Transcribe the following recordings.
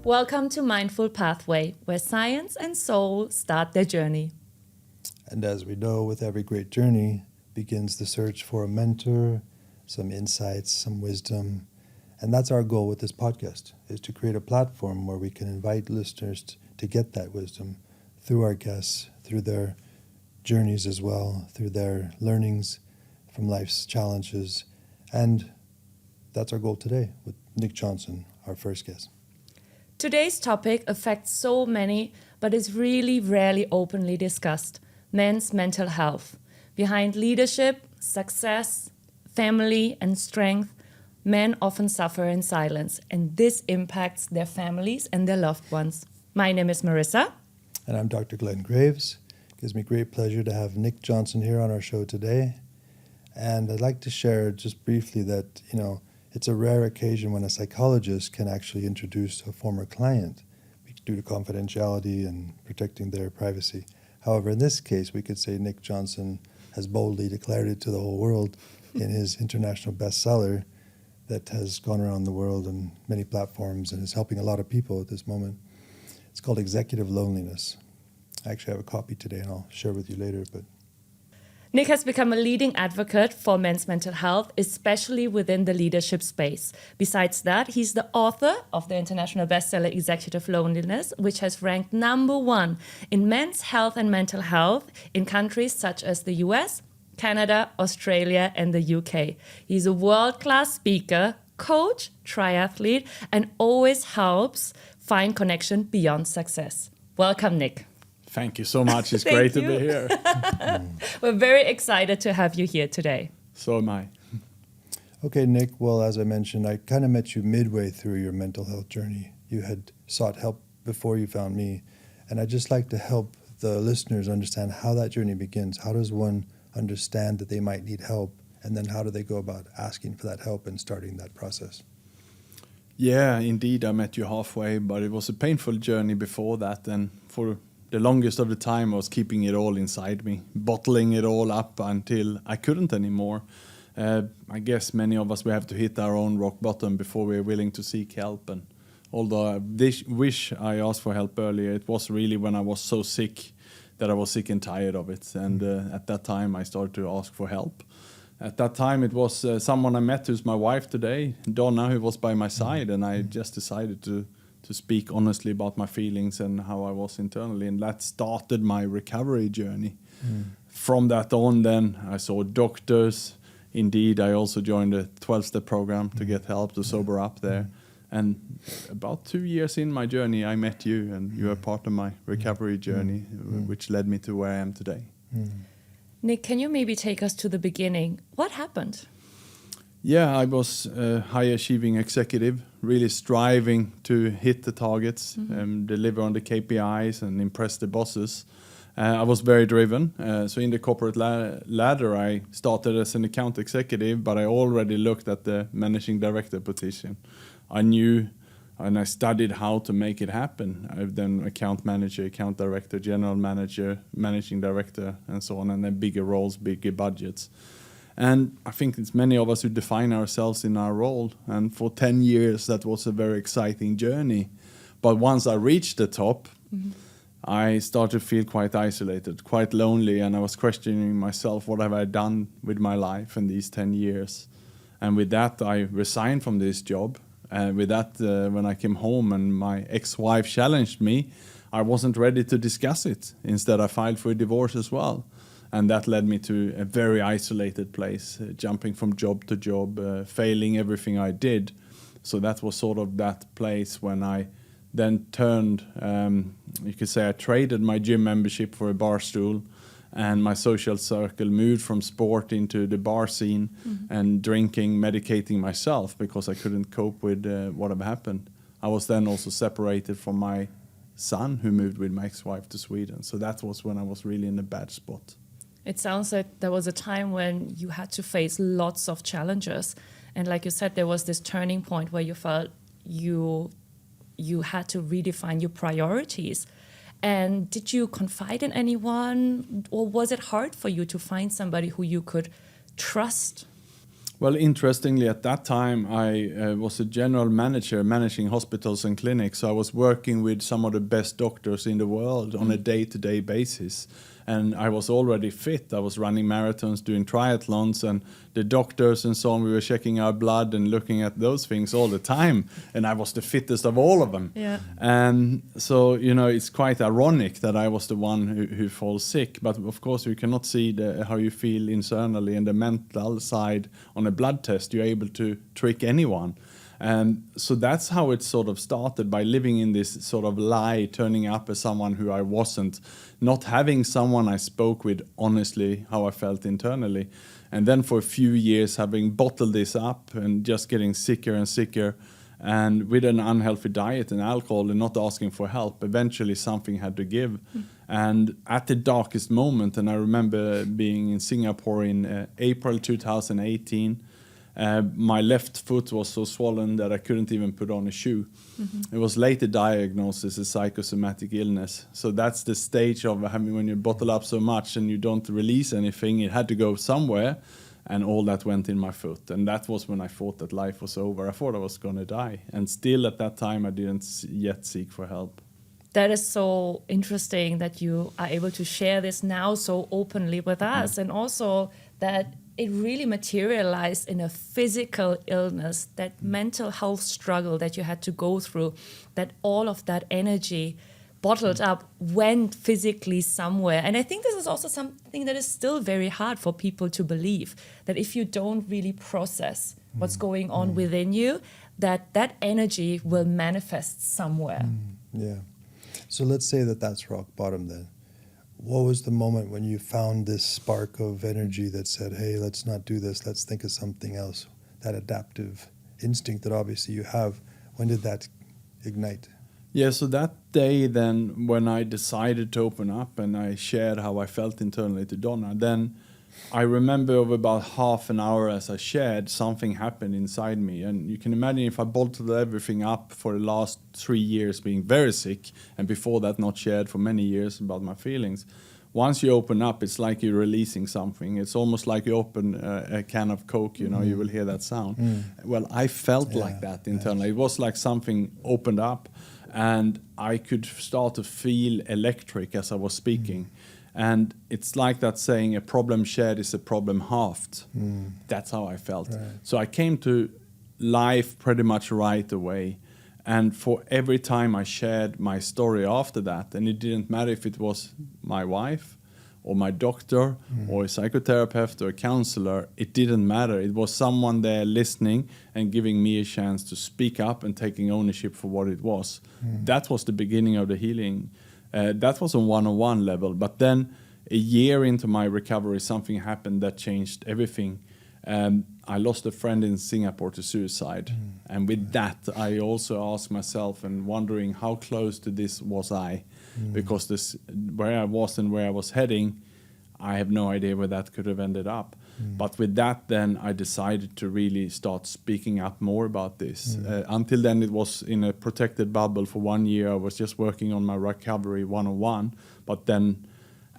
Welcome to Mindful Pathway, where science and soul start their journey. And as we know, with every great journey begins the search for a mentor, some insights, some wisdom. And that's our goal with this podcast, is to create a platform where we can invite listeners to get that wisdom through our guests, through their journeys as well, through their learnings from life's challenges. And that's our goal today with Nick Jonsson, our first guest. Today's topic affects so many, but is really rarely openly discussed: men's mental health. Behind leadership, success, family, and strength, men often suffer in silence, and this impacts their families and their loved ones. My name is Marissa. And I'm Dr. Glenn Graves. It gives me great pleasure to have Nick Jonsson here on our show today. And I'd like to share just briefly that, it's a rare occasion when a psychologist can actually introduce a former client due to confidentiality and protecting their privacy. However, in this case, we could say Nick Jonsson has boldly declared it to the whole world in his international bestseller that has gone around the world on many platforms and is helping a lot of people at this moment. It's called Executive Loneliness. I actually have a copy today and I'll share with you later. But Nick has become a leading advocate for men's mental health, especially within the leadership space. Besides that, he's the author of the international bestseller Executive Loneliness, which has ranked #1 in men's health and mental health in countries such as the US, Canada, Australia, and the UK. He's a world-class speaker, coach, triathlete, and always helps find connection beyond success. Welcome, Nick. Thank you so much. It's great to be here. We're very excited to have you here today. So am I. Okay, Nick, well, as I mentioned, I kind of met you midway through your mental health journey. You had sought help before you found me. And I'd just like to help the listeners understand how that journey begins. How does one understand that they might need help? And then how do they go about asking for that help and starting that process? Yeah, indeed, I met you halfway, but it was a painful journey before that. And for the longest of the time, I was keeping it all inside me, bottling it all up until I couldn't anymore. I guess many of us, we have to hit our own rock bottom before we're willing to seek help. And although I wish I asked for help earlier, it was really when I was so sick that I was sick and tired of it. And at that time, I started to ask for help. At that time, it was someone I met who's my wife today, Donna, who was by my side. And I just decided to speak honestly about my feelings and how I was internally. And that started my recovery journey. From that on, then, I saw doctors. Indeed, I also joined a 12-step program to get help to sober up there. And about 2 years in my journey, I met you, and you are part of my recovery journey, which led me to where I am today. Nick, can you maybe take us to the beginning? What happened? Yeah, I was a high-achieving executive, really striving to hit the targets, deliver on the KPIs and impress the bosses. I was very driven. So in the corporate ladder, I started as an account executive, but I already looked at the managing director position. I knew and I studied how to make it happen. I've done account manager, account director, general manager, managing director, and so on, and then bigger roles, bigger budgets. And I think it's many of us who define ourselves in our role. And for 10 years, that was a very exciting journey. But once I reached the top, I started to feel quite isolated, quite lonely. And I was questioning myself, what have I done with my life in these 10 years? And with that, I resigned from this job. And with that, when I came home and my ex-wife challenged me, I wasn't ready to discuss it. Instead, I filed for a divorce as well. And that led me to a very isolated place, jumping from job to job, failing everything I did. So that was sort of that place when I then turned, you could say I traded my gym membership for a bar stool, and my social circle moved from sport into the bar scene and drinking, medicating myself because I couldn't cope with what had happened. I was then also separated from my son, who moved with my ex-wife to Sweden. So that was when I was really in a bad spot. It sounds like there was a time when you had to face lots of challenges. And like you said, there was this turning point where you felt you had to redefine your priorities. And did you confide in anyone, or was it hard for you to find somebody who you could trust? Well, interestingly, at that time, I was a general manager managing hospitals and clinics. So I was working with some of the best doctors in the world on a day-to-day basis. And I was already fit. I was running marathons, doing triathlons, and the doctors and so on, we were checking our blood and looking at those things all the time. And I was the fittest of all of them. Yeah. And so, it's quite ironic that I was the one who falls sick. But of course, you cannot see how you feel internally and the mental side on a blood test. You're able to trick anyone. And so that's how it sort of started, by living in this sort of lie, turning up as someone who I wasn't, not having someone I spoke with honestly how I felt internally. And then for a few years having bottled this up and just getting sicker and sicker, and with an unhealthy diet and alcohol and not asking for help, eventually something had to give. And at the darkest moment, and I remember being in Singapore in April 2018, my left foot was so swollen that I couldn't even put on a shoe. It was later diagnosed as a psychosomatic illness. So that's the stage of having, when you bottle up so much and you don't release anything, it had to go somewhere, and all that went in my foot. And that was when I thought that life was over. I thought I was going to die. And still at that time, I didn't yet seek for help. That is so interesting that you are able to share this now so openly with us, and also that it really materialized in a physical illness, that mental health struggle that you had to go through, that all of that energy bottled up went physically somewhere. And I think this is also something that is still very hard for people to believe, that if you don't really process what's going on within you, that energy will manifest somewhere. Yeah. So let's say that that's rock bottom then. What was the moment when you found this spark of energy that said, hey, let's not do this, let's think of something else? That adaptive instinct that obviously you have, when did that ignite? Yeah, so that day then, when I decided to open up and I shared how I felt internally to Donna, then I remember over about half an hour as I shared, something happened inside me. And you can imagine if I bottled everything up for the last 3 years being very sick, and before that not shared for many years about my feelings. Once you open up, it's like you're releasing something. It's almost like you open a can of Coke, you will hear that sound. Well, I felt like that internally. It was like something opened up, and I could start to feel electric as I was speaking. And it's like that saying, a problem shared is a problem halved. That's how I felt. Right. So I came to life pretty much right away. And for every time I shared my story after that, and it didn't matter if it was my wife or my doctor or a psychotherapist or a counselor, it didn't matter. It was someone there listening and giving me a chance to speak up and taking ownership for what it was. That was the beginning of the healing. That was on one-on-one level. But then a year into my recovery, something happened that changed everything. I lost a friend in Singapore to suicide. And with that, I also asked myself and wondering how close to this was I? Because where I was and where I was heading, I have no idea where that could have ended up. But with that, then I decided to really start speaking up more about this. Until then, it was in a protected bubble for 1 year. I was just working on my recovery one-on-one. But then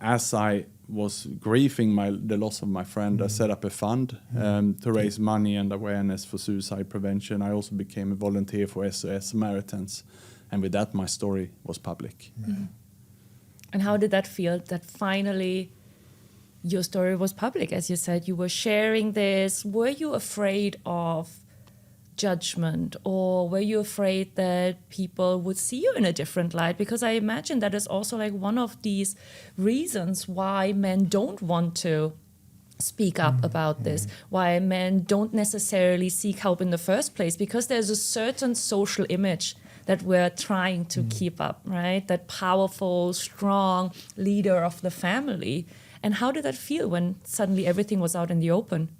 as I was grieving the loss of my friend, I set up a fund to raise money and awareness for suicide prevention. I also became a volunteer for SOS Samaritans. And with that, my story was public. And how did that feel, that finally your story was public? As you said, you were sharing this. Were you afraid of judgment, or were you afraid that people would see you in a different light? Because I imagine that is also like one of these reasons why men don't want to speak up about this, why men don't necessarily seek help in the first place, because there's a certain social image that we're trying to keep up, right? That powerful, strong leader of the family. And how did that feel when suddenly everything was out in the open?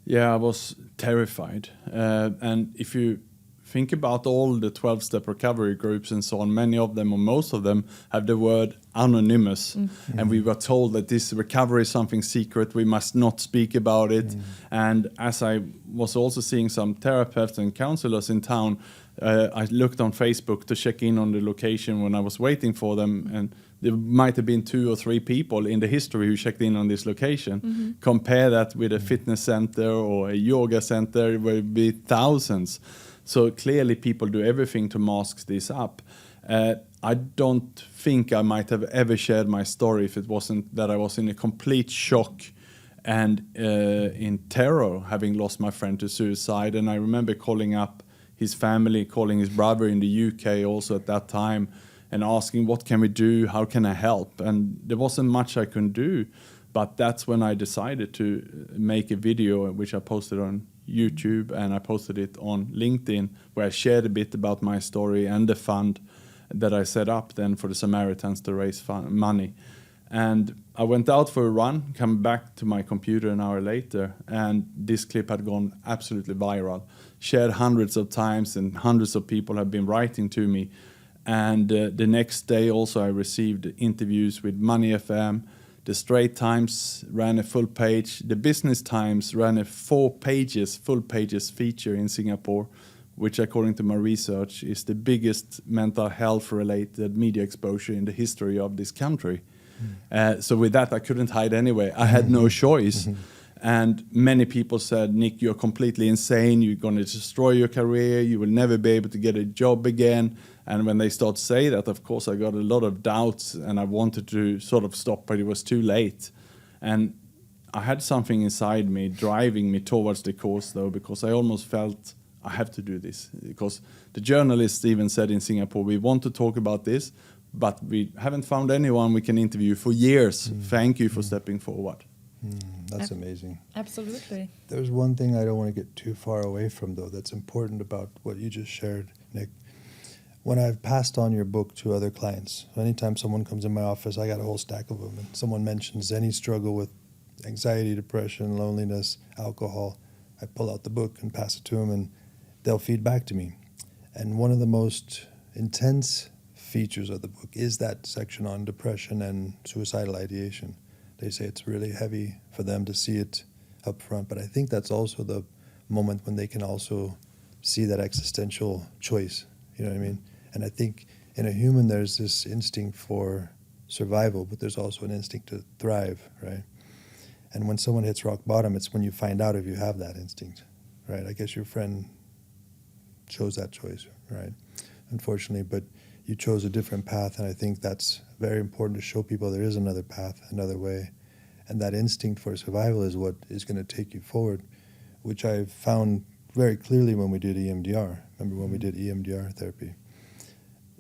Yeah, I was terrified. And if you think about all the 12-step recovery groups and so on. Many of them, or most of them, have the word anonymous. And we were told that this recovery is something secret. We must not speak about it. And as I was also seeing some therapists and counselors in town, I looked on Facebook to check in on the location when I was waiting for them, and there might have been 2 or 3 people in the history who checked in on this location. Compare that with a fitness center or a yoga center, it would be thousands. So clearly people do everything to mask this up. I don't think I might have ever shared my story if it wasn't that I was in a complete shock and in terror, having lost my friend to suicide. And I remember calling up his family, calling his brother in the UK also at that time, and asking, what can we do? How can I help? And there wasn't much I could do, but that's when I decided to make a video, which I posted on YouTube, and I posted it on LinkedIn, where I shared a bit about my story and the fund that I set up then for the Samaritans to raise money. And I went out for a run, come back to my computer an hour later, and this clip had gone absolutely viral, shared hundreds of times, and hundreds of people have been writing to me. And the next day also I received interviews with Money FM. The Straight Times ran a full page. The Business Times ran a full pages feature in Singapore, which according to my research is the biggest mental health related media exposure in the history of this country. So with that, I couldn't hide anyway. I had no choice. And many people said, Nick, you're completely insane. You're going to destroy your career. You will never be able to get a job again. And when they start to say that, of course, I got a lot of doubts and I wanted to sort of stop, but it was too late. And I had something inside me driving me towards the course, though, because I almost felt I have to do this. Because the journalists even said in Singapore, we want to talk about this, but we haven't found anyone we can interview for years. Thank you for stepping forward. That's amazing. Absolutely. There's one thing I don't want to get too far away from, though, that's important about what you just shared, Nick. When I've passed on your book to other clients, anytime someone comes in my office, I got a whole stack of them, and someone mentions any struggle with anxiety, depression, loneliness, alcohol, I pull out the book and pass it to them, and they'll feed back to me. And one of the most intense features of the book is that section on depression and suicidal ideation. They say it's really heavy for them to see it up front, but I think that's also the moment when they can also see that existential choice, you know what I mean? And I think in a human there's this instinct for survival, but there's also an instinct to thrive, right? And when someone hits rock bottom, it's when you find out if you have that instinct, right? I guess your friend chose that choice, right? Unfortunately, but you chose a different path, and I think that's very important to show people there is another path, another way. And that instinct for survival is what is going to take you forward, which I found very clearly when we did EMDR. Remember when we did EMDR therapy?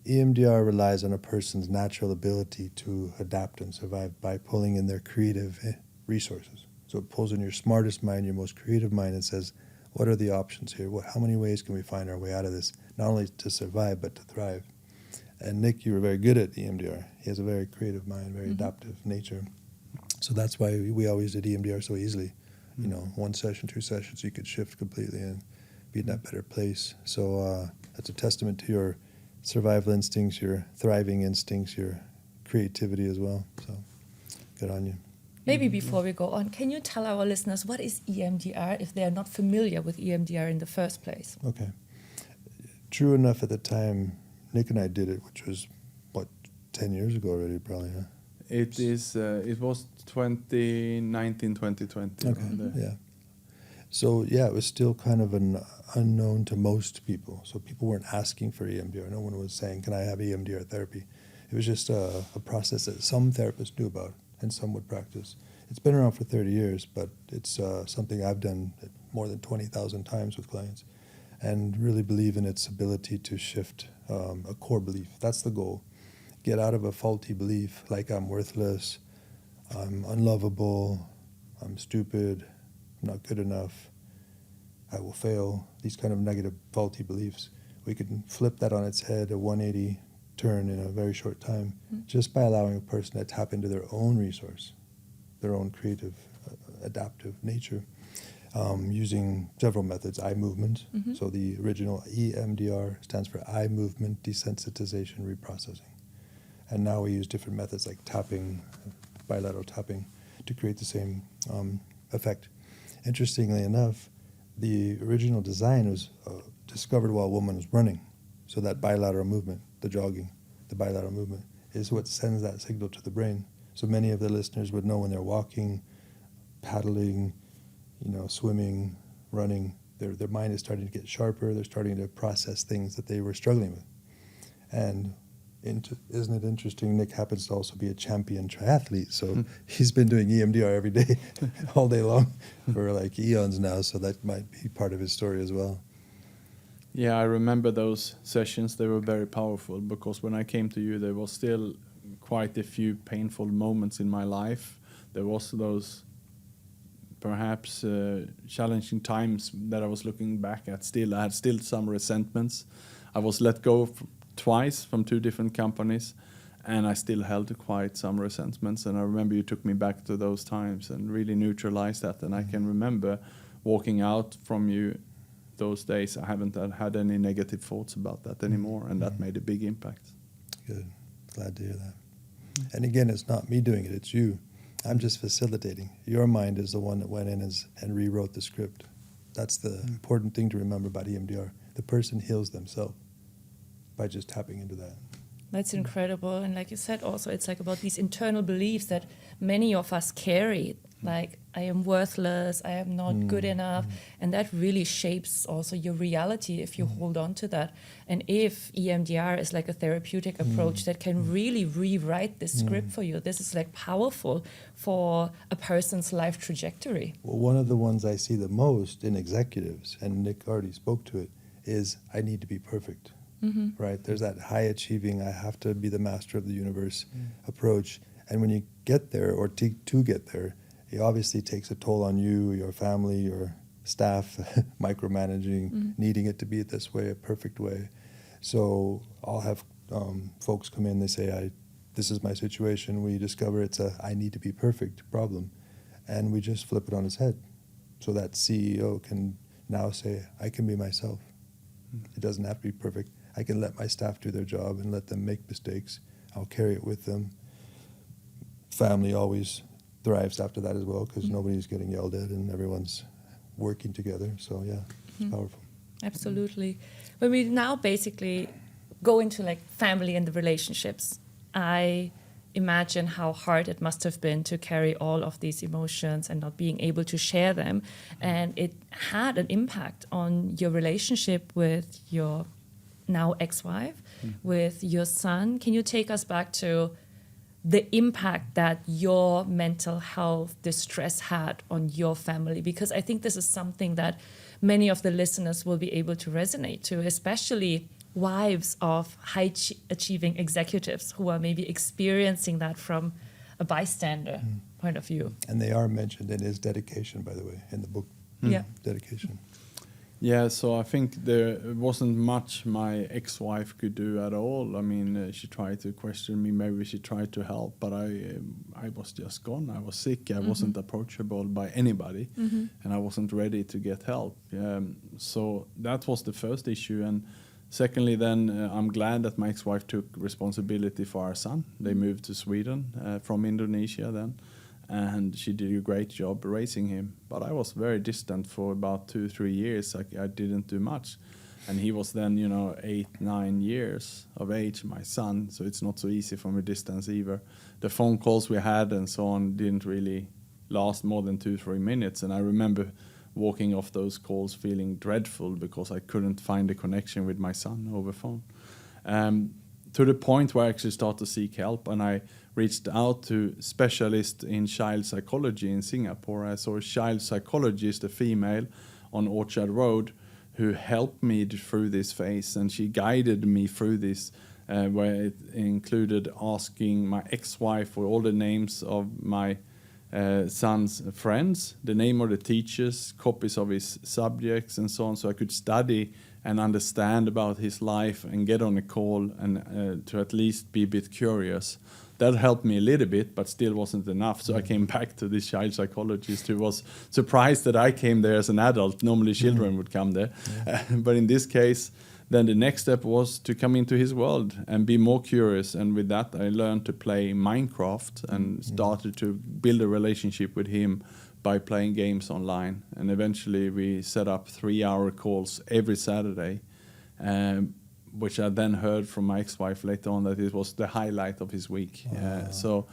EMDR relies on a person's natural ability to adapt and survive by pulling in their creative resources. So it pulls in your smartest mind, your most creative mind, and says, what are the options here? How many ways can we find our way out of this? Not only to survive, but to thrive. And Nick, you were very good at EMDR. He has a very creative mind, very adaptive nature. So that's why we always did EMDR so easily. You know, 1 session, 2 sessions, you could shift completely and be in that better place. So that's a testament to your survival instincts, your thriving instincts, your creativity as well. So good on you. Maybe before we go on, can you tell our listeners what is EMDR if they are not familiar with EMDR in the first place? Okay. True enough, at the time, Nick and I did it, which was, 10 years ago already, probably, huh? It is. It was 2019, 2020. Okay, yeah. So, yeah, it was still kind of an unknown to most people. So people weren't asking for EMDR. No one was saying, can I have EMDR therapy? It was just a process that some therapists knew about and some would practice. It's been around for 30 years, but it's something I've done more than 20,000 times with clients and really believe in its ability to shift a core belief. That's the goal. Get out of a faulty belief like I'm worthless, I'm unlovable, I'm stupid, I'm not good enough, I will fail, these kind of negative faulty beliefs. We can flip that on its head, a 180 turn in a very short time, just by allowing a person to tap into their own resource, their own creative, adaptive nature. using several methods, eye movement. So the original EMDR stands for eye movement desensitization reprocessing. And now we use different methods like tapping, bilateral tapping, to create the same effect. Interestingly enough, the original design was discovered while a woman was running. So that bilateral movement, the jogging, the bilateral movement, is what sends that signal to the brain. So many of the listeners would know when they're walking, paddling, swimming, running, their mind is starting to get sharper. They're starting to process things that they were struggling with. And isn't it interesting? Nick happens to also be a champion triathlete, so he's been doing EMDR every day, all day long, for like eons now. So that might be part of his story as well. Yeah, I remember those sessions. They were very powerful because when I came to you, there was still quite a few painful moments in my life. There was those perhaps challenging times that I was looking back at. Still, I had still some resentments. I was let go twice from 2 different companies, and I still held quite some resentments. And I remember you took me back to those times and really neutralized that. And I can remember walking out from you those days. I haven't had any negative thoughts about that anymore, and that made a big impact. Good. Glad to hear that. And again, it's not me doing it, it's you. I'm just facilitating. Your mind is the one that went in and rewrote the script. That's the important thing to remember about EMDR. The person heals themselves by just tapping into that. That's incredible. And like you said, also, it's like about these internal beliefs that many of us carry, like, I am worthless, I am not good enough. And that really shapes also your reality if you hold on to that. And if EMDR is like a therapeutic approach that can really rewrite this script for you, this is like powerful for a person's life trajectory. Well, one of the ones I see the most in executives, and Nick already spoke to it, is I need to be perfect. Right? There's that high achieving, I have to be the master of the universe approach. And when you get there, or to get there, it obviously takes a toll on you, your family, your staff, micromanaging, needing it to be this way, a perfect way. So I'll have folks come in, they say, this is my situation. We discover it's a I need to be perfect problem. And we just flip it on its head. So that CEO can now say, I can be myself. It doesn't have to be perfect. I can let my staff do their job and let them make mistakes. I'll carry it with them. Family always thrives after that as well, because nobody's getting yelled at and everyone's working together. So yeah, it's powerful. Absolutely. When we now basically go into like family and the relationships, I imagine how hard it must have been to carry all of these emotions and not being able to share them. And it had an impact on your relationship with your now ex-wife, with your son. Can you take us back to the impact that your mental health distress had on your family? Because I think this is something that many of the listeners will be able to resonate to, especially wives of high-achieving executives who are maybe experiencing that from a bystander point of view. And they are mentioned in his dedication, by the way, in the book. Yeah. Dedication. Yeah, so I think there wasn't much my ex-wife could do at all. I mean, she tried to question me, maybe she tried to help, but I was just gone. I was sick. I wasn't approachable by anybody, and I wasn't ready to get help. So that was the first issue. And secondly, then I'm glad that my ex-wife took responsibility for our son. They moved to Sweden from Indonesia then. And she did a great job raising him. But I was very distant for about 2-3 years. I didn't do much. And he was then, 8-9 years of age, my son. So it's not so easy from a distance either. The phone calls we had and so on didn't really last more than 2-3 minutes. And I remember walking off those calls feeling dreadful because I couldn't find a connection with my son over phone. To the point where I actually started to seek help, and I reached out to specialists in child psychology in Singapore. I saw a child psychologist, a female, on Orchard Road, who helped me through this phase, and she guided me through this, where it included asking my ex-wife for all the names of my son's friends, the name of the teachers, copies of his subjects, and so on, so I could study and understand about his life and get on a call and to at least be a bit curious. that helped me a little bit, but still wasn't enough. So I came back to this child psychologist who was surprised that I came there as an adult. Normally children would come there. But in this case, then the next step was to come into his world and be more curious. And with that, I learned to play Minecraft and started to build a relationship with him by playing games online. And eventually we set up 3-hour calls every Saturday, which I then heard from my ex-wife later on that it was the highlight of his week. So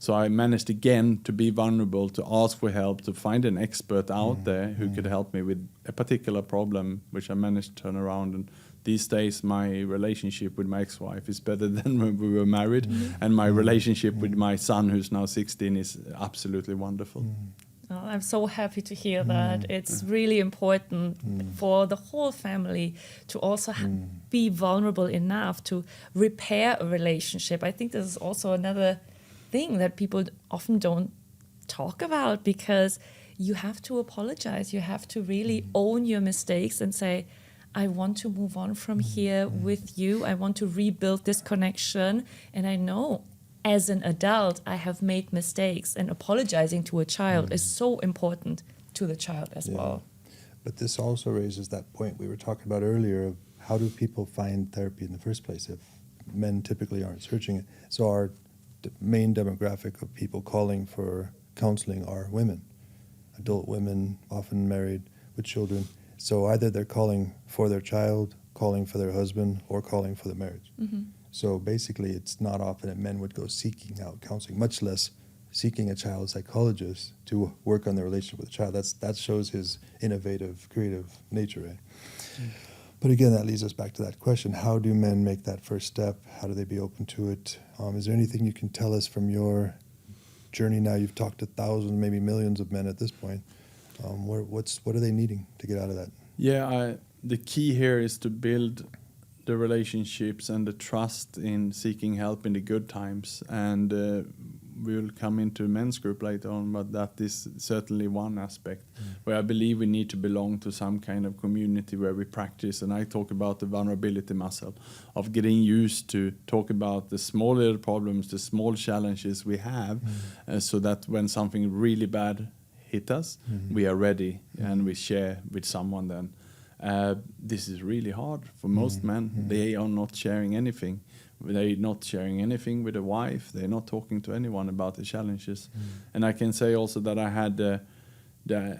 I managed again to be vulnerable, to ask for help, to find an expert out there who could help me with a particular problem, which I managed to turn around. And these days, my relationship with my ex-wife is better than when we were married, and my relationship with my son, who's now 16, is absolutely wonderful. Oh, I'm so happy to hear that. It's really important for the whole family to also be vulnerable enough to repair a relationship. I think this is also another thing that people often don't talk about, because you have to apologize. You have to really own your mistakes and say, I want to move on from here with you. I want to rebuild this connection. And I know as an adult, I have made mistakes, and apologizing to a child is so important to the child as well. But this also raises that point we were talking about earlier of how do people find therapy in the first place if men typically aren't searching it. So our main demographic of people calling for counseling are women, adult women, often married with children. So either they're calling for their child, calling for their husband, or calling for the marriage. So basically, it's not often that men would go seeking out counseling, much less seeking a child psychologist to work on their relationship with the child. That shows his innovative, creative nature, right? But again, that leads us back to that question. How do men make that first step? How do they be open to it? Is there anything you can tell us from your journey now? You've talked to thousands, maybe millions of men at this point. What are they needing to get out of that? Yeah, the key here is to build the relationships and the trust in seeking help in the good times. And we'll come into men's group later on, but that is certainly one aspect where I believe we need to belong to some kind of community where we practice. And I talk about the vulnerability muscle of getting used to talk about the small little problems, the small challenges we have, so that when something really bad hit us, we are ready and we share with someone then. This is really hard for most men. They are not sharing anything. They're not sharing anything with a wife. They're not talking to anyone about the challenges. And I can say also that I had the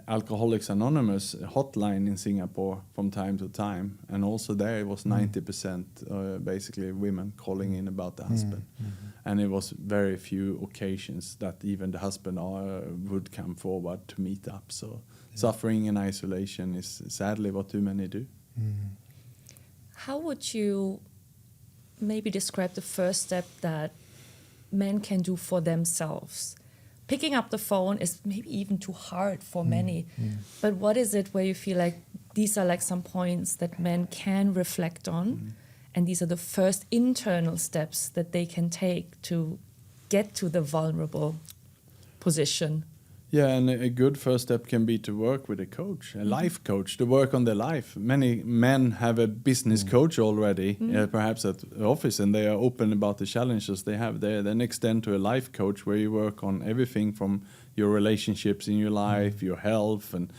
Alcoholics Anonymous hotline in Singapore from time to time. And also there it was 90% basically women calling in about the husband. And it was very few occasions that even the husband would come forward to meet up. So suffering and isolation is sadly what too many do. How would you maybe describe the first step that men can do for themselves? Picking up the phone is maybe even too hard for many. But what is it where you feel like these are like some points that men can reflect on, and these are the first internal steps that they can take to get to the vulnerable position? Yeah, and a good first step can be to work with a coach, a life coach, to work on their life. Many men have a business coach already, perhaps at the office, and they are open about the challenges they have there. Then extend to a life coach where you work on everything from your relationships in your life, your health, and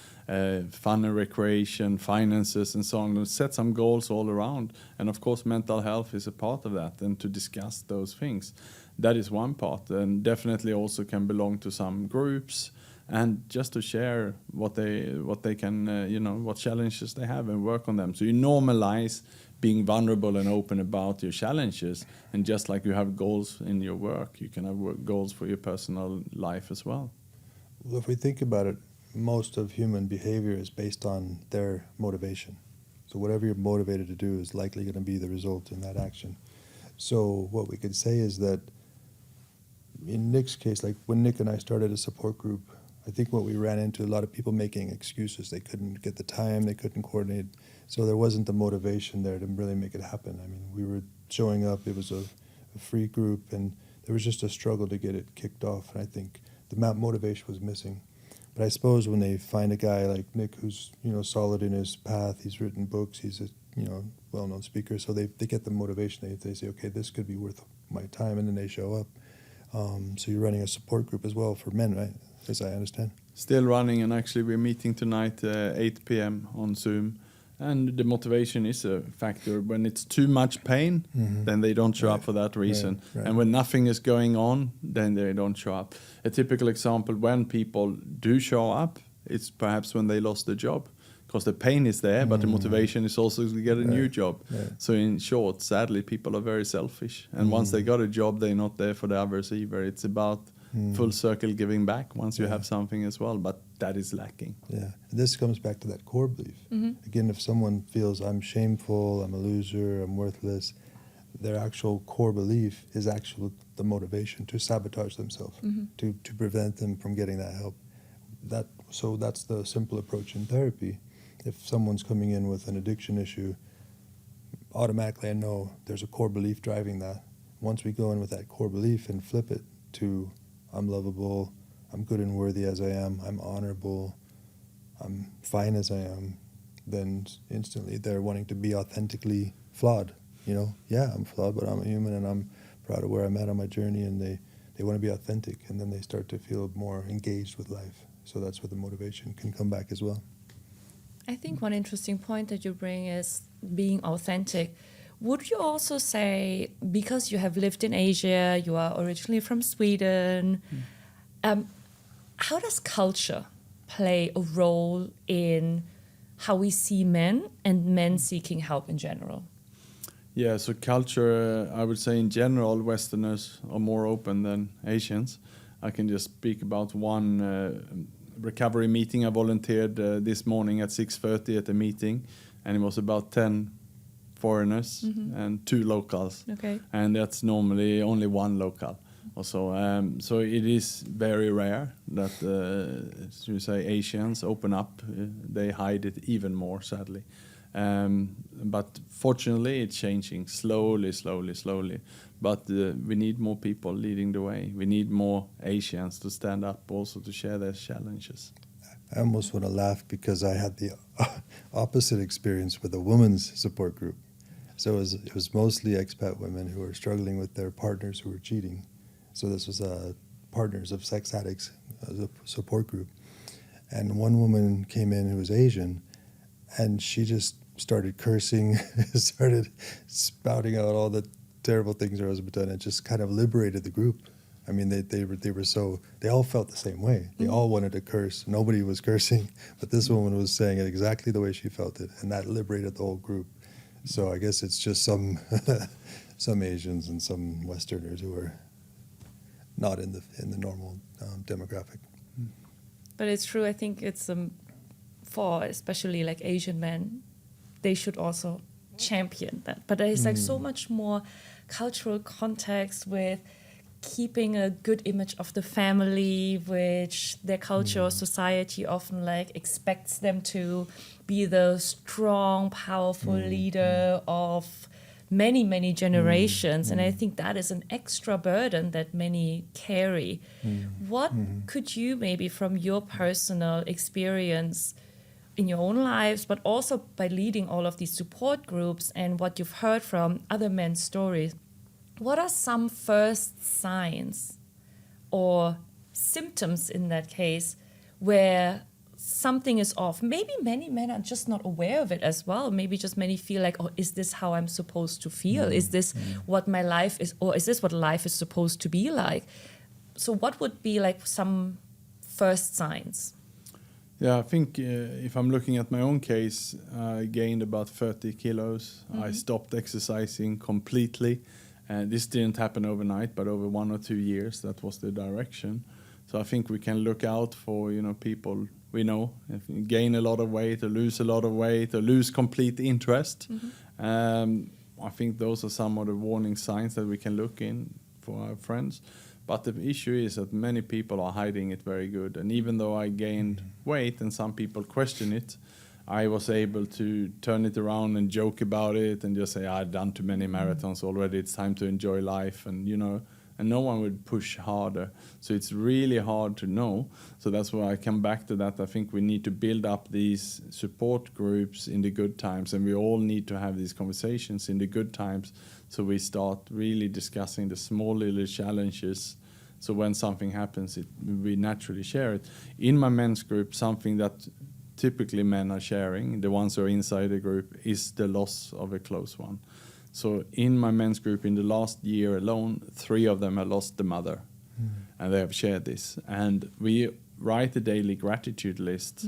fun and recreation, finances, and so on. And set some goals all around. And of course, mental health is a part of that, and to discuss those things. That is one part, and definitely also can belong to some groups, and just to share what they can, what challenges they have and work on them. So you normalize being vulnerable and open about your challenges, and just like you have goals in your work, you can have goals for your personal life as well. Well, if we think about it, most of human behavior is based on their motivation. So whatever you're motivated to do is likely going to be the result in that action. So what we could say is that in Nick's case, like when Nick and I started a support group, I think what we ran into, a lot of people making excuses. They couldn't get the time, they couldn't coordinate. So there wasn't the motivation there to really make it happen. I mean, we were showing up, it was a free group, and there was just a struggle to get it kicked off. And I think the motivation was missing. But I suppose when they find a guy like Nick who's, solid in his path, he's written books, he's a, well-known speaker, so they get the motivation. They say, okay, this could be worth my time, and then they show up. So you're running a support group as well for men, right? As I understand. Still running, and actually we're meeting tonight 8 p.m. on Zoom. And the motivation is a factor. When it's too much pain, then they don't show up for that reason. Right. And when nothing is going on, then they don't show up. A typical example, when people do show up, it's perhaps when they lost their job. Because the pain is there, but the motivation is also to get a new job. Right. So in short, sadly, people are very selfish. And once they got a job, they're not there for the others either. It's about full circle giving back once you have something as well. But that is lacking. Yeah. This comes back to that core belief. Again, if someone feels I'm shameful, I'm a loser, I'm worthless, their actual core belief is actually the motivation to sabotage themselves, to prevent them from getting that help. So that's the simple approach in therapy. If someone's coming in with an addiction issue, automatically I know there's a core belief driving that. Once we go in with that core belief and flip it to I'm lovable, I'm good and worthy as I am, I'm honorable, I'm fine as I am, then instantly they're wanting to be authentically flawed. Yeah, I'm flawed, but I'm a human and I'm proud of where I'm at on my journey, and they want to be authentic, and then they start to feel more engaged with life. So that's where the motivation can come back as well. I think one interesting point that you bring is being authentic. Would you also say, because you have lived in Asia, you are originally from Sweden, how does culture play a role in how we see men and men seeking help in general? Yeah, so culture, I would say in general, Westerners are more open than Asians. I can just speak about one recovery meeting. I volunteered this morning at 6:30 at a meeting, and it was about 10 foreigners and 2 locals. Okay. And that's normally only 1 local. Also, so it is very rare that, you say, Asians open up. They hide it even more, sadly. But fortunately, it's changing slowly. But we need more people leading the way. We need more Asians to stand up, also to share their challenges. I almost want to laugh because I had the opposite experience with a women's support group. So it was mostly expat women who were struggling with their partners who were cheating. So this was partners of sex addicts as a support group. And one woman came in who was Asian, and she just started cursing, started spouting out all the terrible things her husband done, and just kind of liberated the group. I mean, they all felt the same way. They all wanted to curse. Nobody was cursing, but this woman was saying it exactly the way she felt it, and that liberated the whole group. So I guess it's just some Asians and some Westerners who are not in the normal demographic. But it's true. I think it's for especially like Asian men, they should also champion that. But there is like so much more cultural context with keeping a good image of the family, which their culture or society often like expects them to be the strong, powerful leader of many generations. And I think that is an extra burden that many carry. What could you maybe from your personal experience in your own lives, but also by leading all of these support groups and what you've heard from other men's stories, what are some first signs or symptoms in that case where something is off? Maybe many men are just not aware of it as well. Maybe just many feel like, oh, is this how I'm supposed to feel? Is this what my life is, or is this what life is supposed to be like? So what would be like some first signs? Yeah, I think if I'm looking at my own case, I gained about 30 kilos. I stopped exercising completely. This didn't happen overnight, but over 1 or 2 years, that was the direction. So I think we can look out for, people we know, if you gain a lot of weight or lose a lot of weight or lose complete interest. I think those are some of the warning signs that we can look in for our friends. But the issue is that many people are hiding it very good. And even though I gained weight and some people question it, I was able to turn it around and joke about it and just say, I've done too many marathons already. It's time to enjoy life. And, and no one would push harder. So it's really hard to know. So that's why I come back to that. I think we need to build up these support groups in the good times. And we all need to have these conversations in the good times. So we start really discussing the small little challenges So when something happens, we naturally share it. In my men's group, something that typically men are sharing, the ones who are inside the group, is the loss of a close one. So in my men's group, in the last year alone, 3 of them have lost the mother, and they have shared this. And we write a daily gratitude list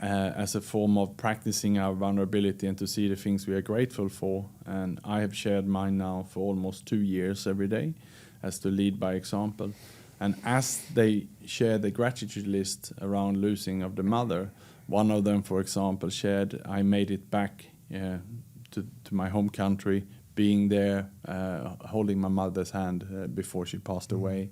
as a form of practicing our vulnerability and to see the things we are grateful for. And I have shared mine now for almost 2 years every day, as to lead by example. And as they share the gratitude list around losing of the mother, one of them, for example, shared, I made it back to my home country, being there, holding my mother's hand before she passed away,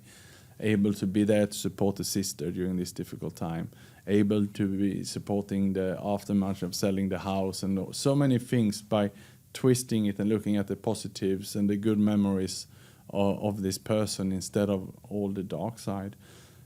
able to be there to support the sister during this difficult time, able to be supporting the aftermath of selling the house, and so many things by twisting it and looking at the positives and the good memories of this person instead of all the dark side.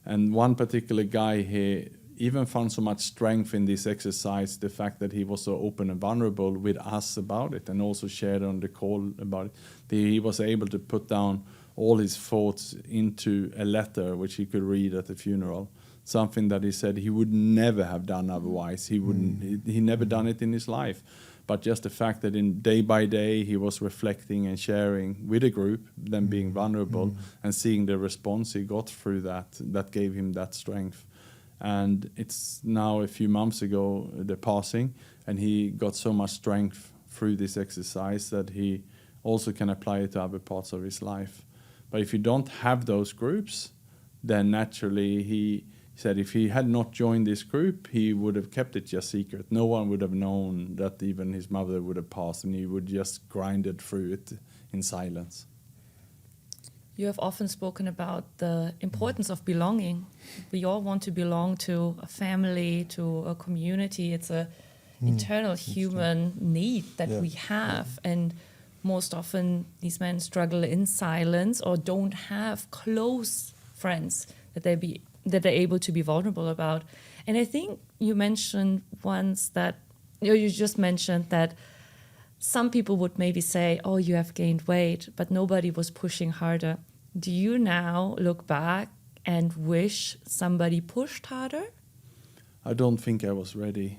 And one particular guy here even found so much strength in this exercise, the fact that he was so open and vulnerable with us about it, and also shared on the call about it. He was able to put down all his thoughts into a letter which he could read at the funeral, something that he said he would never have done otherwise. He never done it in his life. But just the fact that in day by day he was reflecting and sharing with a group, then being vulnerable and seeing the response he got through that gave him that strength. And it's now a few months ago, the passing, and he got so much strength through this exercise that he also can apply it to other parts of his life. But if you don't have those groups, then naturally he said if he had not joined this group, he would have kept it just secret. No one would have known that even his mother would have passed, and he would just grind it through it in silence. You have often spoken about the importance of belonging. We all want to belong to a family, to a community. It's a eternal human need that we have. And most often these men struggle in silence or don't have close friends that they're able to be vulnerable about. And I think you mentioned once that, you just mentioned that some people would maybe say, oh, you have gained weight, but nobody was pushing harder. Do you now look back and wish somebody pushed harder? I don't think I was ready.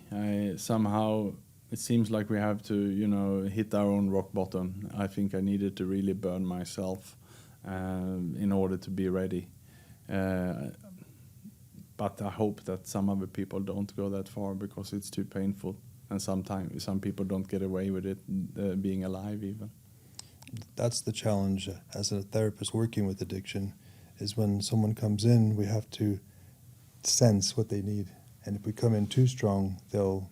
Somehow it seems like we have to, hit our own rock bottom. I think I needed to really burn myself in order to be ready. But I hope that some other people don't go that far because it's too painful. And sometimes some people don't get away with it, being alive even. That's the challenge as a therapist working with addiction, is when someone comes in, we have to sense what they need. And if we come in too strong, they'll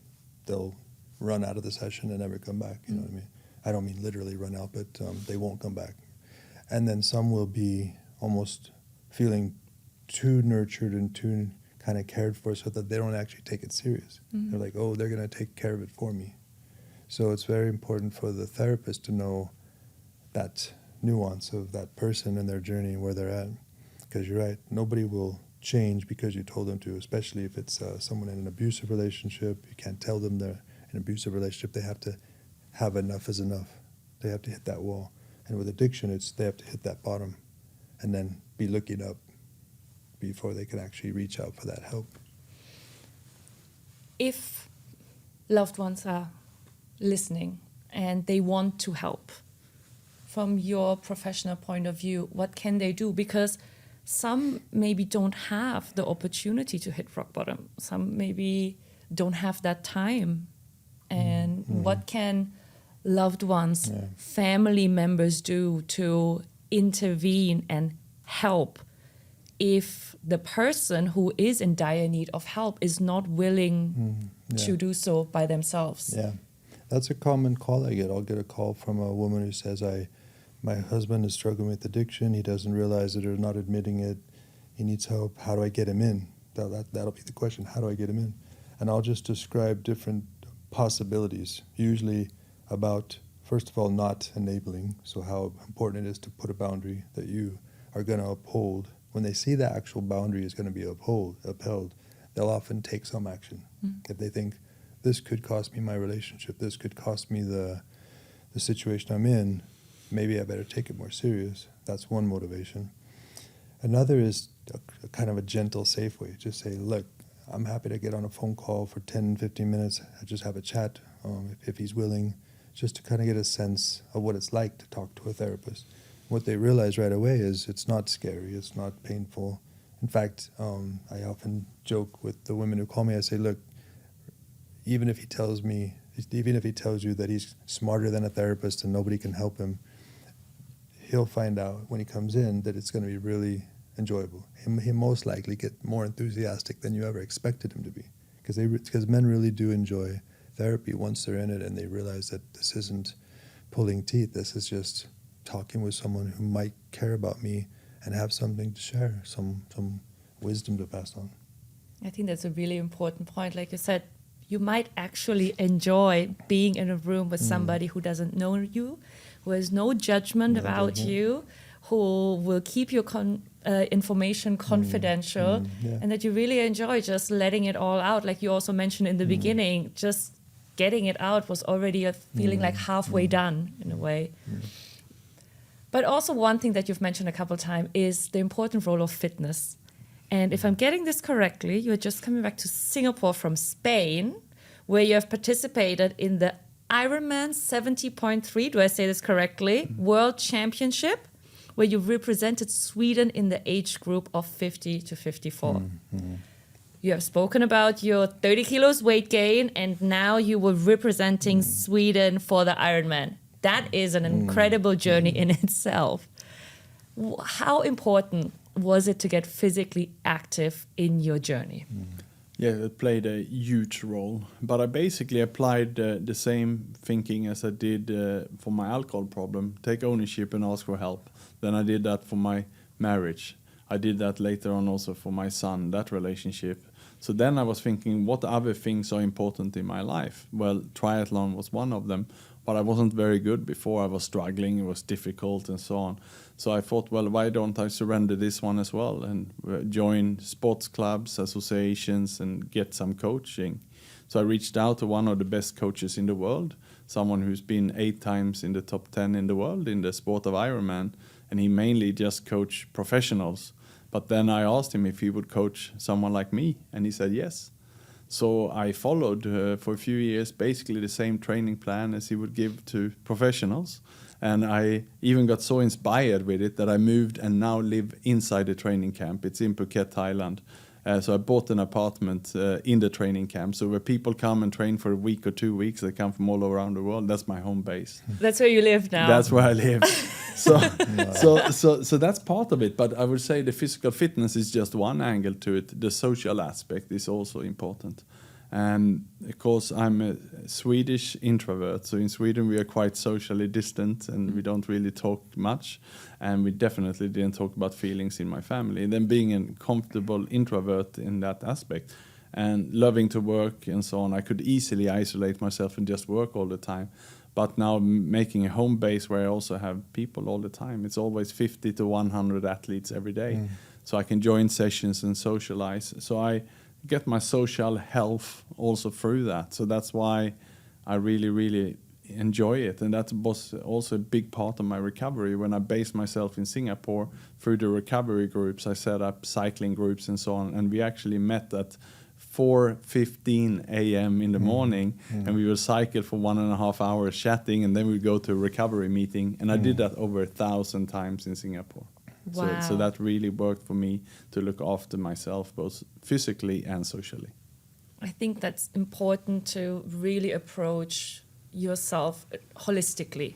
run out of the session and never come back. You know what I mean? I don't mean literally run out, but they won't come back. And then some will be almost feeling too nurtured and too kind of cared for so that they don't actually take it serious. They're like, oh, they're going to take care of it for me. So it's very important for the therapist to know that nuance of that person and their journey and where they're at. Because you're right, nobody will change because you told them to, especially if it's someone in an abusive relationship. You can't tell them they're in an abusive relationship. They have to have enough is enough. They have to hit that wall. And with addiction, they have to hit that bottom and then be looking up before they can actually reach out for that help. If loved ones are listening and they want to help, from your professional point of view, what can they do? Because some maybe don't have the opportunity to hit rock bottom. Some maybe don't have that time. And what can loved ones, family members do to intervene and help if the person who is in dire need of help is not willing to do so by themselves? Yeah, that's a common call I get. I'll get a call from a woman who says, my husband is struggling with addiction. He doesn't realize it or not admitting it. He needs help. How do I get him in? That'll be the question. How do I get him in? And I'll just describe different possibilities, usually about, first of all, not enabling. So how important it is to put a boundary that you are going to uphold. When they see the actual boundary is going to be upheld, they'll often take some action. If they think, this could cost me my relationship, this could cost me the situation I'm in, maybe I better take it more serious. That's one motivation. Another is a kind of a gentle, safe way. Just say, look, I'm happy to get on a phone call for 10, 15 minutes. I just have a chat if he's willing, just to kind of get a sense of what it's like to talk to a therapist. What they realize right away is it's not scary, it's not painful. In fact, I often joke with the women who call me, I say, look, even if he tells you that he's smarter than a therapist and nobody can help him, he'll find out when he comes in that it's going to be really enjoyable. He'll most likely get more enthusiastic than you ever expected him to be, because men really do enjoy therapy once they're in it and they realize that this isn't pulling teeth. This is just talking with someone who might care about me and have something to share, some wisdom to pass on. I think that's a really important point. Like you said, you might actually enjoy being in a room with somebody who doesn't know you, who has no judgment about you, who will keep your information confidential, and that you really enjoy just letting it all out. Like you also mentioned in the beginning, just getting it out was already a feeling like halfway done in a way. But also one thing that you've mentioned a couple of times is the important role of fitness. And if I'm getting this correctly, you're just coming back to Singapore from Spain, where you have participated in the Ironman 70.3, do I say this correctly, World Championship, where you represented Sweden in the age group of 50 to 54. You have spoken about your 30 kilos weight gain, and now you were representing Sweden for the Ironman. That is an incredible journey in itself. How important was it to get physically active in your journey? Yeah, it played a huge role. But I basically applied the same thinking as I did for my alcohol problem. Take ownership and ask for help. Then I did that for my marriage. I did that later on also for my son, that relationship. So then I was thinking, what other things are important in my life? Well, triathlon was one of them. But I wasn't very good before. I was struggling, it was difficult and so on. So I thought, well, why don't I surrender this one as well and join sports clubs, associations, and get some coaching. So I reached out to one of the best coaches in the world, someone who's been 8 times in the top 10 in the world in the sport of Ironman, and he mainly just coached professionals. But then I asked him if he would coach someone like me, and he said yes. So I followed for a few years basically the same training plan as he would give to professionals. And I even got so inspired with it that I moved and now live inside the training camp. It's in Phuket, Thailand. So I bought an apartment in the training camp. So where people come and train for a week or 2 weeks, they come from all around the world. That's my home base. That's where you live now. That's where I live. So that's part of it. But I would say the physical fitness is just one angle to it. The social aspect is also important. And of course, I'm a Swedish introvert. So in Sweden, we are quite socially distant and we don't really talk much. And we definitely didn't talk about feelings in my family. And then being a comfortable introvert in that aspect and loving to work and so on, I could easily isolate myself and just work all the time. But now making a home base where I also have people all the time, it's always 50 to 100 athletes every day. So I can join sessions and socialize. So I get my social health also through that. So that's why I really, really enjoy it. And that was also a big part of my recovery. When I based myself in Singapore, through the recovery groups, I set up cycling groups and so on. And we actually met at 4:15 a.m. in the morning, and we would cycle for 1.5 hours chatting, and then we'd go to a recovery meeting. And I did that over 1,000 times in Singapore. Wow. So that really worked for me to look after myself, both physically and socially. I think that's important to really approach yourself holistically.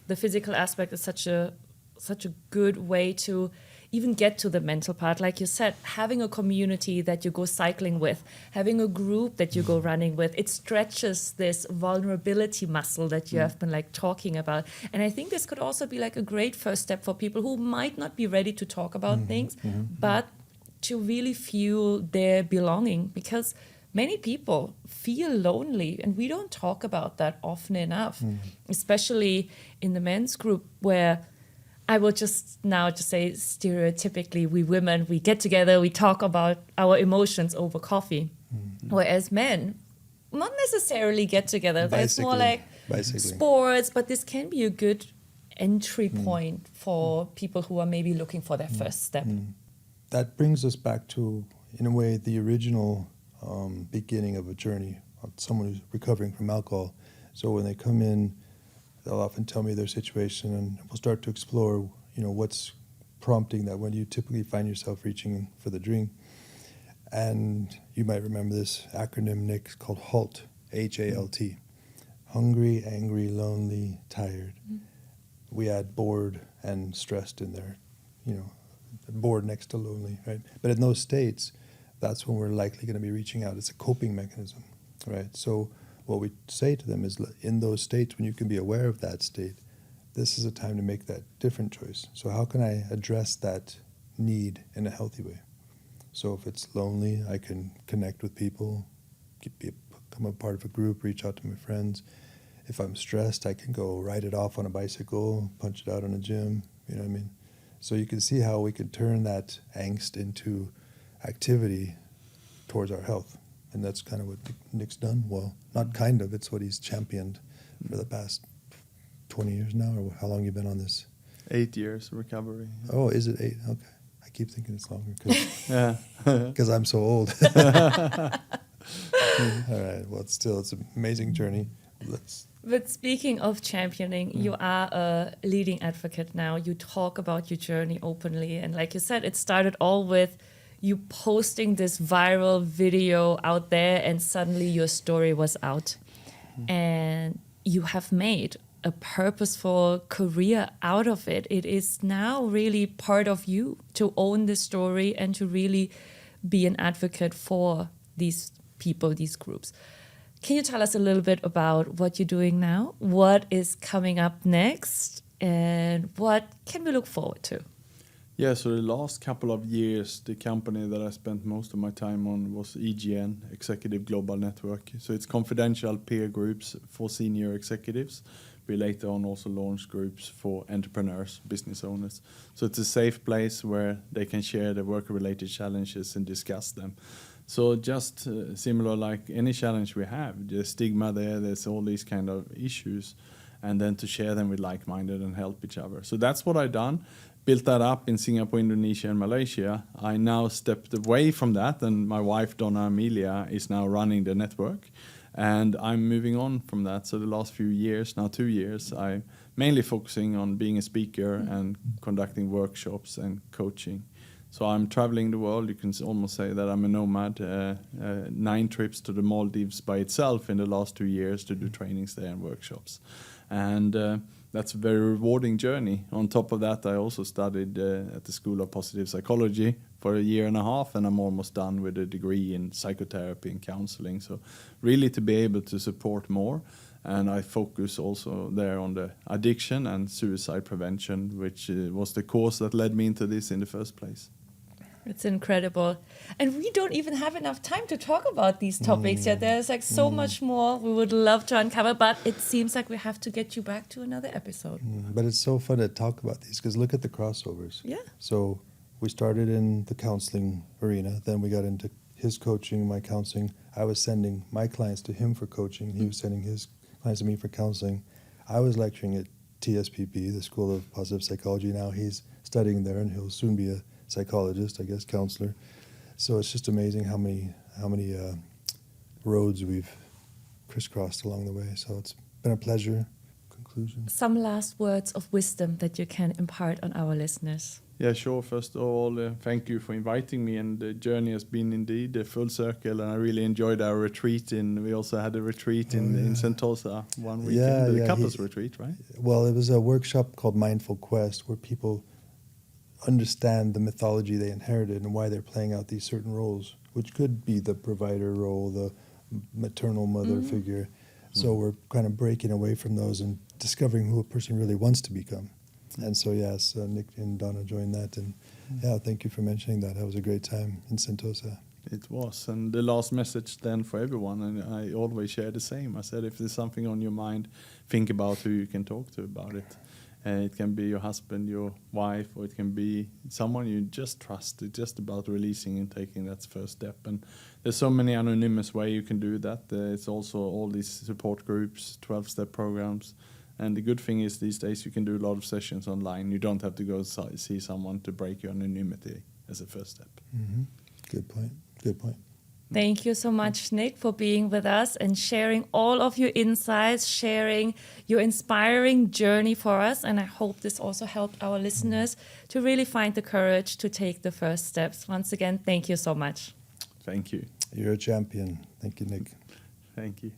The physical aspect is such a good way to even get to the mental part. Like you said, having a community that you go cycling with, having a group that you go running with, it stretches this vulnerability muscle that you have been like talking about. And I think this could also be like a great first step for people who might not be ready to talk about things, but to really fuel their belonging, because many people feel lonely and we don't talk about that often enough, especially in the men's group, where I will just say stereotypically, we women, we get together, we talk about our emotions over coffee. Whereas men, not necessarily get together. There's more like sports, but this can be a good entry point for people who are maybe looking for their first step. that brings us back to, in a way, the original beginning of a journey of someone who's recovering from alcohol. So when they come in, they'll often tell me their situation, and we'll start to explore, what's prompting that. When do you typically find yourself reaching for the drink? And you might remember this acronym, Nick, called HALT, HALT. Hungry, angry, lonely, tired. We add bored and stressed in there, bored next to lonely, right? But in those states, that's when we're likely going to be reaching out. It's a coping mechanism, right? So what we say to them is, in those states, when you can be aware of that state, this is a time to make that different choice. So how can I address that need in a healthy way? So if it's lonely, I can connect with people, become a part of a group, reach out to my friends. If I'm stressed, I can go ride it off on a bicycle, punch it out in a gym, you know what I mean? So you can see how we can turn that angst into activity towards our health. And that's kind of what Nick's done. Well, not kind of, it's what he's championed for the past 20 years now, or how long you been on this? 8 years recovery. Oh, is it 8? Okay. I keep thinking it's longer Yeah. because I'm so old. All right. Well, it's an amazing journey. But speaking of championing, you are a leading advocate now. You talk about your journey openly. And like you said, it started all with you posting this viral video out there, and suddenly your story was out. And you have made a purposeful career out of it. It is now really part of you to own this story and to really be an advocate for these people, these groups. Can you tell us a little bit about what you're doing now? What is coming up next? And what can we look forward to? Yeah, so the last couple of years, the company that I spent most of my time on was EGN, Executive Global Network. So it's confidential peer groups for senior executives. We later on also launched groups for entrepreneurs, business owners. So it's a safe place where they can share their work-related challenges and discuss them. So just similar like any challenge we have, the stigma there's all these kind of issues, and then to share them with like-minded and help each other. So that's what I've done. Built that up in Singapore, Indonesia, and Malaysia. I now stepped away from that, and my wife, Donna Amelia, is now running the network. And I'm moving on from that. So the last few years, now 2 years, I'm mainly focusing on being a speaker and conducting workshops and coaching. So I'm traveling the world. You can almost say that I'm a nomad. 9 trips to the Maldives by itself in the last 2 years to do trainings there and workshops. And that's a very rewarding journey. On top of that, I also studied at the School of Positive Psychology for 1.5 years, and I'm almost done with a degree in psychotherapy and counseling. So really to be able to support more. And I focus also there on the addiction and suicide prevention, which was the course that led me into this in the first place. It's incredible. And we don't even have enough time to talk about these topics yet. There's like so much more we would love to uncover, but it seems like we have to get you back to another episode. But it's so fun to talk about these, because look at the crossovers. Yeah. So we started in the counseling arena, then we got into his coaching, my counseling. I was sending my clients to him for coaching. He was sending his clients to me for counseling. I was lecturing at TSPP, the School of Positive Psychology. Now he's studying there, and he'll soon be a psychologist, I guess, counselor. So it's just amazing how many roads we've crisscrossed along the way. So it's been a pleasure. Conclusion. Some last words of wisdom that you can impart on our listeners. Yeah, sure. First of all, thank you for inviting me. And the journey has been indeed a full circle. And I really enjoyed our retreat. We also had a retreat in Sentosa 1 weekend, the couples retreat, right? Well, it was a workshop called Mindful Quest, where people understand the mythology they inherited and why they're playing out these certain roles, which could be the provider role, the maternal mother figure. So we're kind of breaking away from those and discovering who a person really wants to become. And so, yes, Nick and Donna joined that. And thank you for mentioning that. That was a great time in Sentosa. It was. And the last message then for everyone, and I always share the same. I said, if there's something on your mind, think about who you can talk to about it. It can be your husband, your wife, or it can be someone you just trust. It's just about releasing and taking that first step. And there's so many anonymous ways you can do that. It's also all these support groups, 12-step programs. And the good thing is these days you can do a lot of sessions online. You don't have to go see someone to break your anonymity. as a first step. Good point. Good point. Thank you so much, Nick, for being with us and sharing all of your insights, sharing your inspiring journey for us. And I hope this also helped our listeners to really find the courage to take the first steps. Once again, thank you so much. Thank you. You're a champion. Thank you, Nick. Thank you.